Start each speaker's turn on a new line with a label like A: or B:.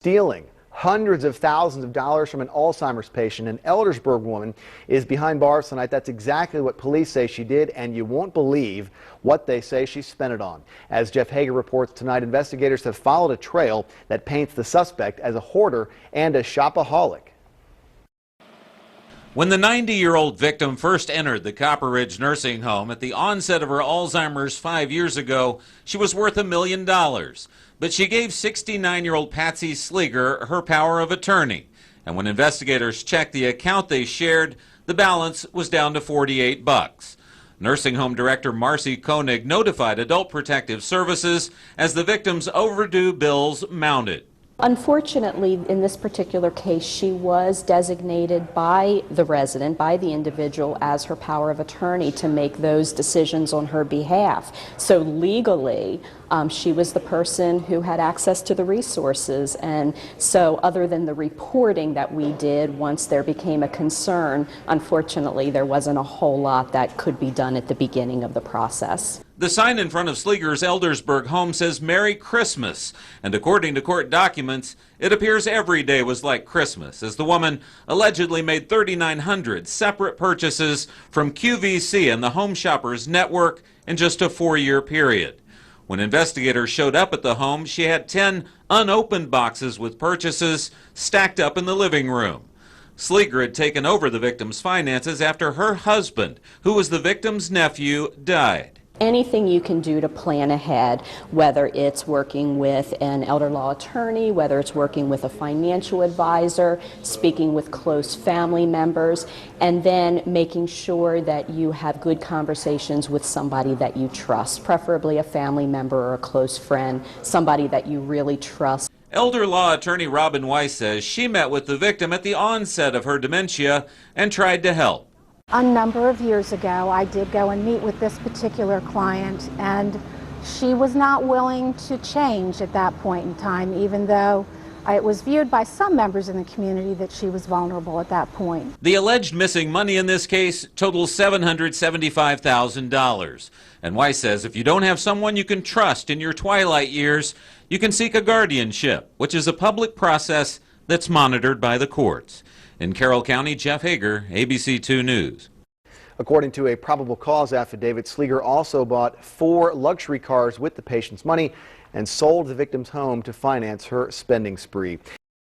A: Stealing hundreds of thousands of dollars from an Alzheimer's patient. An Eldersburg woman is behind bars tonight. That's exactly what police say she did, and you won't believe what they say she spent it on. As Jeff Hager reports tonight, investigators have followed a trail that paints the suspect as a hoarder and a shopaholic.
B: When the 90-year-old victim first entered the Copper Ridge nursing home at the onset of her Alzheimer's 5 years ago, she was worth $1 million. But she gave 69-year-old Patsy Sleeger her power of attorney. And when investigators checked the account they shared, the balance was down to $48. Nursing home director Marcy Koenig notified Adult Protective Services as the victim's overdue bills mounted.
C: Unfortunately, in this particular case, she was designated by the resident, by the individual, as her power of attorney to make those decisions on her behalf. So legally, she was the person who had access to the resources. And so other than the reporting that we did once there became a concern, unfortunately, there wasn't a whole lot that could be done at the beginning of the process.
B: The sign in front of Sleeger's Eldersburg home says Merry Christmas, and according to court documents, it appears every day was like Christmas, as the woman allegedly made 3,900 separate purchases from QVC and the Home Shoppers Network in just a 4-year period. When investigators showed up at the home, she had 10 unopened boxes with purchases stacked up in the living room. Sleeger had taken over the victim's finances after her husband, who was the victim's nephew, died.
C: Anything you can do to plan ahead, whether it's working with an elder law attorney, whether it's working with a financial advisor, speaking with close family members, and then making sure that you have good conversations with somebody that you trust, preferably a family member or a close friend, somebody that you really trust.
B: Elder law attorney Robin Weiss says she met with the victim at the onset of her dementia and tried to help.
D: A number of years ago, I did go and meet with this particular client, and she was not willing to change at that point in time, even though it was viewed by some members in the community that she was vulnerable at that point.
B: The alleged missing money in this case totals $775,000. And Weiss says if you don't have someone you can trust in your twilight years, you can seek a guardianship, which is a public process that's monitored by the courts. In Carroll County, Jeff Hager, ABC 2 News.
A: According to a probable cause affidavit, Sleeger also bought 4 luxury cars with the patient's money and sold the victim's home to finance her spending spree.